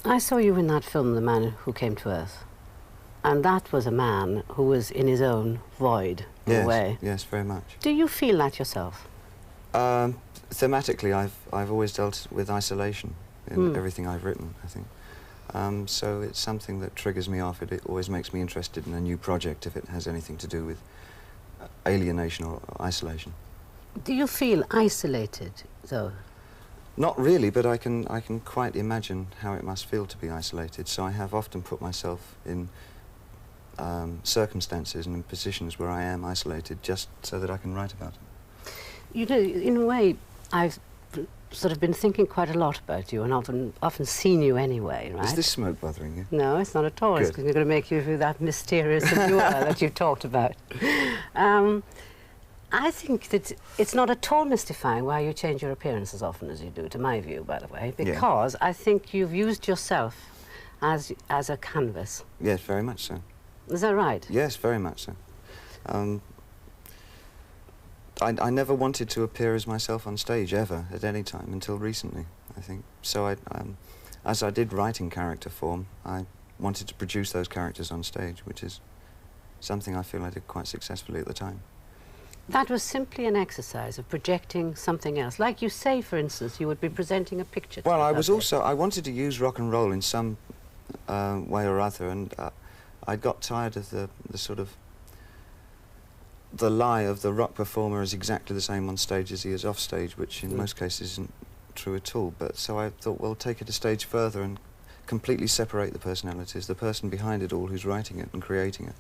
I saw you in that film, The Man Who Came to Earth, and that was a man who was in his own void, in a way. Yes, very much. Do you feel that yourself? Thematically, I've always dealt with isolation in everything I've written, I think. So it's something that triggers me off. It always makes me interested in a new project if it has anything to do with alienation or isolation. Do you feel isolated, though? Not really, but I can quite imagine how it must feel to be isolated. So I have often put myself in circumstances and in positions where I am isolated just so that I can write about it. You know, in a way, I've sort of been thinking quite a lot about you and often seen you anyway, right? Is this smoke bothering you? No, it's not at all. Good. It's going to make you that mysterious as you are that you've talked about. I think that it's not at all mystifying why you change your appearance as often as you do, to my view, by the way, because I think you've used yourself as a canvas. Yes, very much so. Is that right? Yes, very much so. I never wanted to appear as myself on stage, ever, at any time, until recently, I think. So as I did write in character form, I wanted to produce those characters on stage, which is something I feel I did quite successfully at the time. That was simply an exercise of projecting something else. Like you say, for instance, you would be presenting a picture. Well, I wanted to use rock and roll in some way or other, and I got tired of the sort of the lie of the rock performer is exactly the same on stage as he is off stage, which in most cases isn't true at all. But so I thought, well, take it a stage further and completely separate the personalities, the person behind it all who's writing it and creating it,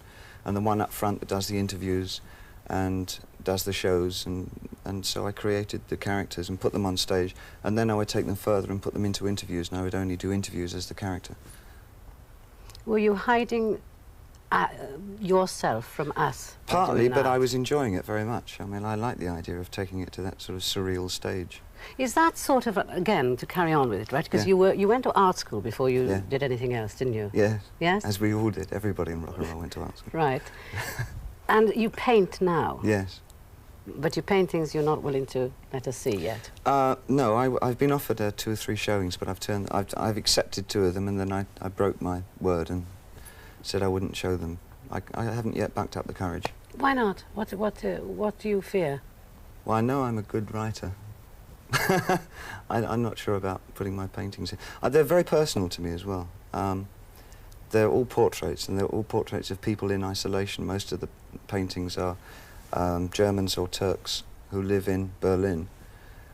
and the one up front that does the interviews and does the shows, and so I created the characters and put them on stage, and then I would take them further and put them into interviews, and I would only do interviews as the character. Were you hiding yourself from us? Partly, but I was enjoying it very much. I mean, I like the idea of taking it to that sort of surreal stage. Is that sort of, again, to carry on with it, right? Because you went to art school before you did anything else, didn't you? Yes. Yes? As we all did. Everybody in rock and roll went to art school. Right. And you paint now? Yes. But your paintings you're not willing to let us see yet? No, I've been offered 2 or 3 showings, but I've accepted 2 of them, and then I broke my word and said I wouldn't show them. I haven't yet backed up the courage. Why not? What do you fear? Well, I know I'm a good writer. I'm not sure about putting my paintings in. They're very personal to me as well. They're all portraits, and they're all portraits of people in isolation. Most of the paintings are Germans or Turks who live in Berlin,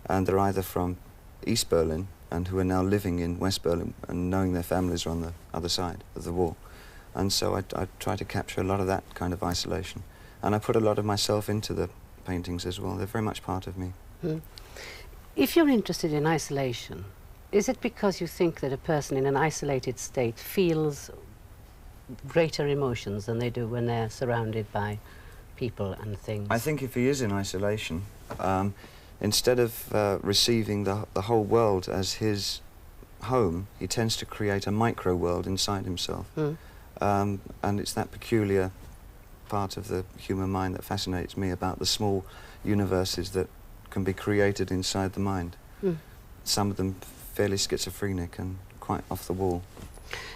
and they're either from East Berlin and who are now living in West Berlin and knowing their families are on the other side of the war. And so I try to capture a lot of that kind of isolation. And I put a lot of myself into the paintings as well. They're very much part of me. If you're interested in isolation, is it because you think that a person in an isolated state feels greater emotions than they do when they're surrounded by people and things? I think if he is in isolation, instead of receiving the whole world as his home, he tends to create a micro-world inside himself. And it's that peculiar part of the human mind that fascinates me about the small universes that can be created inside the mind. Some of them fairly schizophrenic and quite off the wall.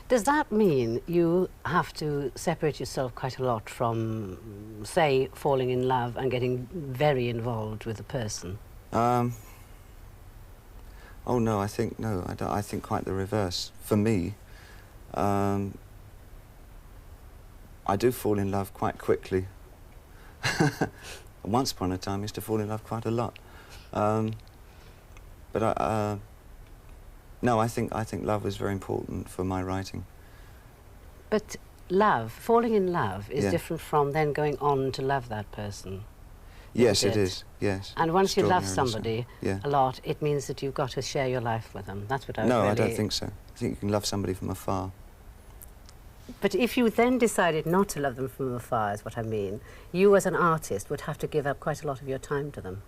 Does that mean you have to separate yourself quite a lot from, say, falling in love and getting very involved with a person? Oh no, I think I think quite the reverse. For me, I do fall in love quite quickly. Once upon a time, I used to fall in love quite a lot. But no, I think love was very important for my writing. But love, falling in love, is different from then going on to love that person. Yes, it is. Yes. And once you love somebody a lot, it means that you've got to share your life with them. That's what I No, really... I don't think so. I think you can love somebody from afar. But if you then decided not to love them from afar, is what I mean, you as an artist would have to give up quite a lot of your time to them.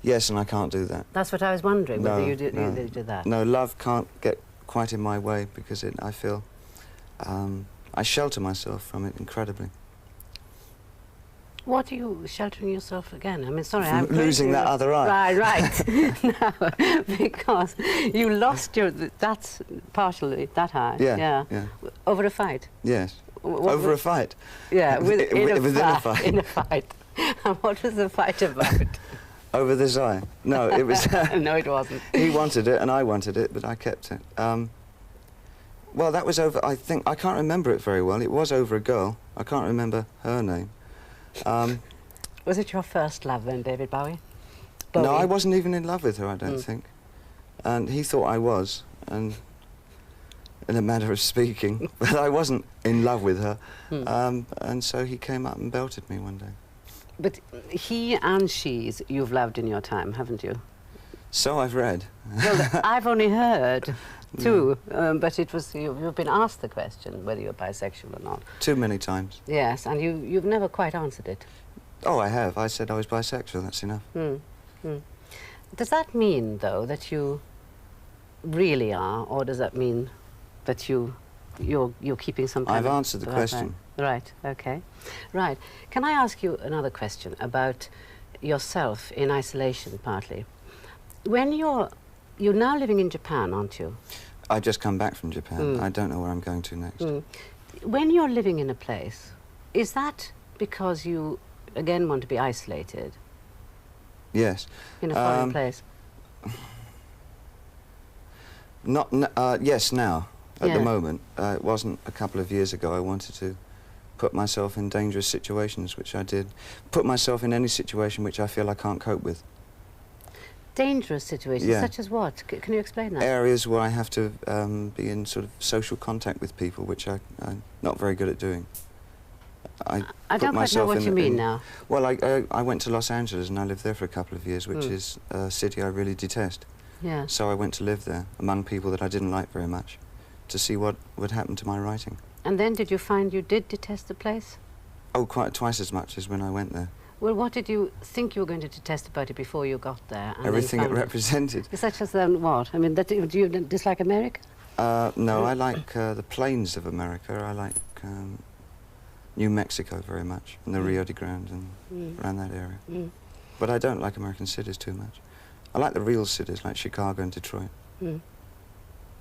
Yes, and I can't do that. That's what I was wondering, whether you do that. No, love can't get quite in my way because I feel I shelter myself from it incredibly. What are you sheltering yourself again? I mean, sorry, I'm losing that other eye. Right. No, because you lost your. That's partially that eye. Yeah. Over a fight. Yes. Over a fight. Yeah, within a fight. In a fight. And what was the fight about? Over this eye. No, it was. No, it wasn't. He wanted it and I wanted it, but I kept it. Well, that was over. I can't remember it very well. It was over a girl. I can't remember her name. Was it your first love then, David Bowie? No, I wasn't even in love with her, I don't think. And he thought I was, and in a manner of speaking, but I wasn't in love with her. And so he came up and belted me one day. But he and she's you've loved in your time, haven't you? So I've read. Well, I've only heard too, but it was you've been asked the question whether you're bisexual or not. Too many times. Yes, and you've never quite answered it. Oh, I have. I said I was bisexual, that's enough. Does that mean, though, that you really are, or does that mean that you're keeping some kind I've of... answered the question. Right, okay. Right. Can I ask you another question about yourself in isolation, partly? When you're now living in Japan, aren't you? I've just come back from Japan. I don't know where I'm going to next. When you're living in a place, is that because you, again, want to be isolated? Yes. In a foreign place? Yes, now, at the moment. It wasn't a couple of years ago. I wanted to put myself in dangerous situations, which I did. Put myself in any situation which I feel I can't cope with. Dangerous situations, such as what? Can you explain that? Areas where I have to be in sort of social contact with people, which I'm not very good at doing. I don't quite know what you mean now. Well, I went to Los Angeles and I lived there for a couple of years, which is a city I really detest. Yeah. So I went to live there among people that I didn't like very much to see what would happen to my writing. And then did you find you did detest the place? Oh, quite twice as much as when I went there. Well, what did you think you were going to detest about it before you got there? And everything it represented. Such as what? I mean, do you dislike America? No, I like the plains of America. I like New Mexico very much, and the Rio de Grande and around that area. But I don't like American cities too much. I like the real cities like Chicago and Detroit.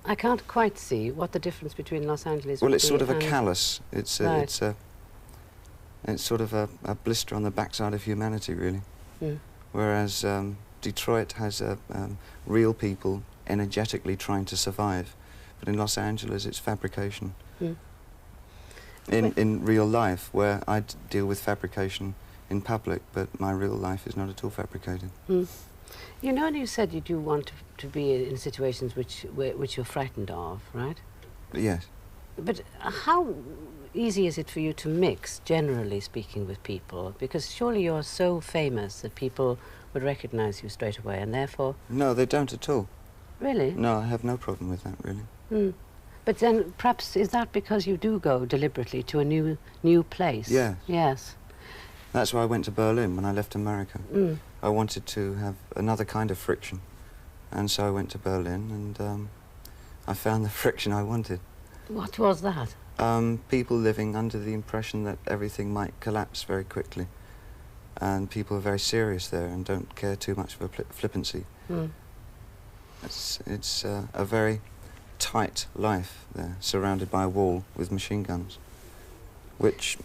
I can't quite see what the difference between Los Angeles. Well, it's sort of a callus. It's Right. it's sort of a blister on the backside of humanity, really. Whereas Detroit has real people energetically trying to survive, but in Los Angeles it's fabrication. In real life, where I deal with fabrication in public, but my real life is not at all fabricated. You know, you said you do want to be in situations which you're frightened of, right? Yes. But how easy is it for you to mix, generally speaking, with people? Because surely you're so famous that people would recognize you straight away, and therefore... No, they don't at all. Really? No, I have no problem with that, really. But then, perhaps, is that because you do go deliberately to a new place? Yes. Yes. That's why I went to Berlin when I left America. I wanted to have another kind of friction, and so I went to Berlin, and I found the friction I wanted. What was that? People living under the impression that everything might collapse very quickly, and people are very serious there and don't care too much for flippancy. It's a very tight life there, surrounded by a wall with machine guns, which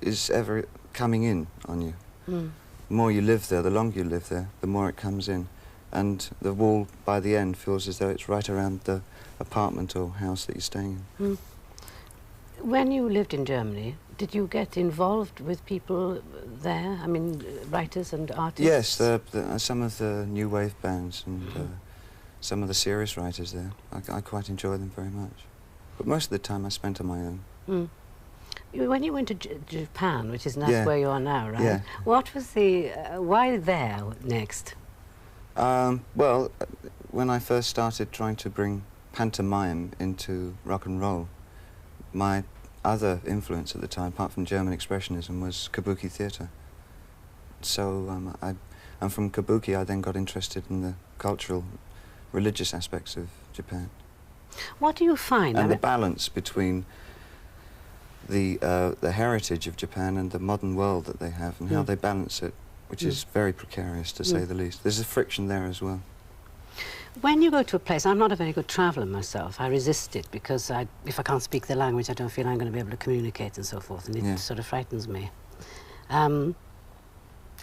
is ever coming in on you. The more you live there, the longer you live there, the more it comes in. And the wall, by the end, feels as though it's right around the apartment or house that you're staying in. When you lived in Germany, did you get involved with people there? I mean, writers and artists? Yes, some of the new wave bands and some of the serious writers there. I quite enjoy them very much. But most of the time I spent on my own. When you went to Japan, which is that's where you are now, right? Yeah. What was the... why there next? Well, when I first started trying to bring pantomime into rock and roll, my other influence at the time, apart from German expressionism, was kabuki theatre. So and from kabuki I then got interested in the cultural, religious aspects of Japan. What do you find? And the balance between the heritage of Japan and the modern world that they have and how they balance it, which is very precarious to say the least. There's a friction there as well. When you go to a place, I'm not a very good traveller myself. I resist it because if I can't speak the language, I don't feel I'm going to be able to communicate and so forth, and it sort of frightens me.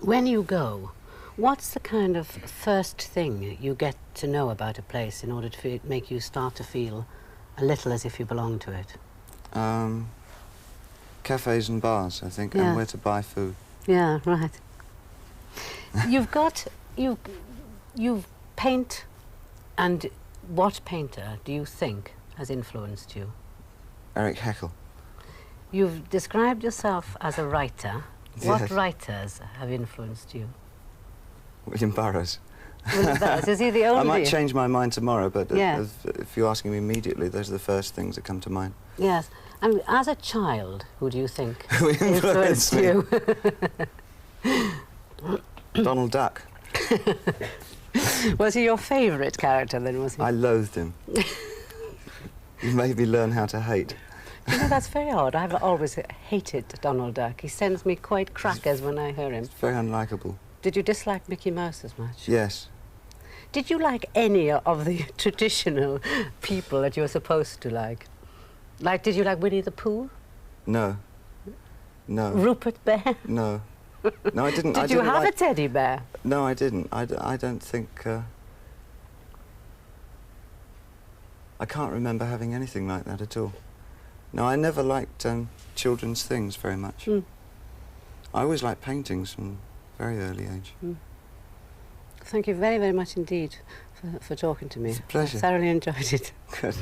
When you go, what's the kind of first thing you get to know about a place in order to make you start to feel a little as if you belong to it? Cafes and bars, I think, and where to buy food. Yeah, right. You paint, and what painter do you think has influenced you? Eric Heckel. You've described yourself as a writer. Yes. What writers have influenced you? William Burroughs. William Burroughs, is he the only? I might change my mind tomorrow, but Yeah. if you're asking me immediately, those are the first things that come to mind. Yes. And as a child, who do you think Who influenced me? you? Donald Duck. Was he your favourite character then, was he? I loathed him. He made me learn how to hate. You know, that's very odd. I've always hated Donald Duck. He sends me quite crackers when I hear him. It's very unlikable. Did you dislike Mickey Mouse as much? Yes. Did you like any of the traditional people that you were supposed to like? Like, did you like Winnie the Pooh? No. No. Rupert Bear? No. No, I didn't. Did you have a teddy bear? No, I didn't. I don't think... I can't remember having anything like that at all. No, I never liked children's things very much. I always liked paintings from a very early age. Thank you very, very much indeed for talking to me. It's a pleasure. I thoroughly enjoyed it. Good.